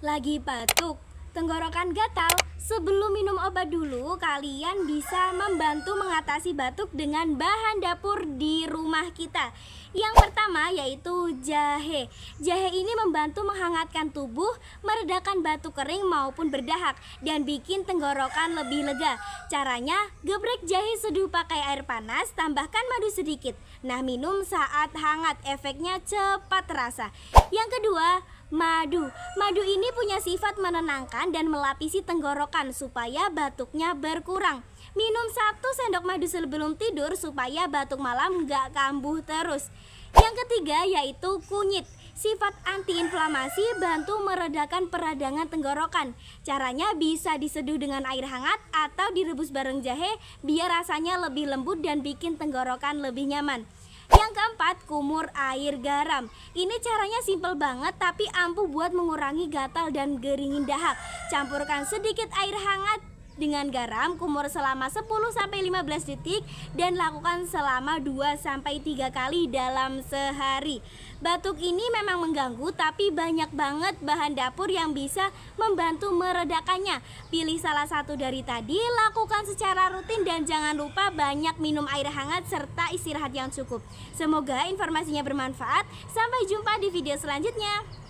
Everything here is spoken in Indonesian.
Lagi batuk, tenggorokan gatal. Sebelum minum obat dulu, kalian bisa membantu mengatasi batuk dengan bahan dapur di rumah kita. Yang pertama yaitu jahe. Jahe ini membantu menghangatkan tubuh, meredakan batuk kering maupun berdahak, dan bikin tenggorokan lebih lega. Caranya, geprek jahe seduh pakai air panas, tambahkan madu sedikit. Nah, minum saat hangat, efeknya cepat terasa. Yang kedua, madu. Madu ini punya sifat menenangkan dan melapisi tenggorokan supaya batuknya berkurang. Minum 1 sendok madu sebelum tidur supaya batuk malam gak kambuh terus. Yang ketiga yaitu kunyit. Sifat antiinflamasi, bantu meredakan peradangan tenggorokan. Caranya bisa diseduh dengan air hangat atau direbus bareng jahe biar rasanya lebih lembut dan bikin tenggorokan lebih nyaman. Yang keempat, kumur air garam. Ini caranya simpel banget tapi ampuh buat mengurangi gatal dan geringin dahak. Campurkan sedikit air hangat dengan garam, kumur selama 10-15 detik dan lakukan selama 2-3 kali dalam sehari. Batuk ini memang mengganggu tapi banyak banget bahan dapur yang bisa membantu meredakannya. Pilih salah satu dari tadi, lakukan secara rutin dan jangan lupa banyak minum air hangat serta istirahat yang cukup. Semoga informasinya bermanfaat. Sampai jumpa di video selanjutnya.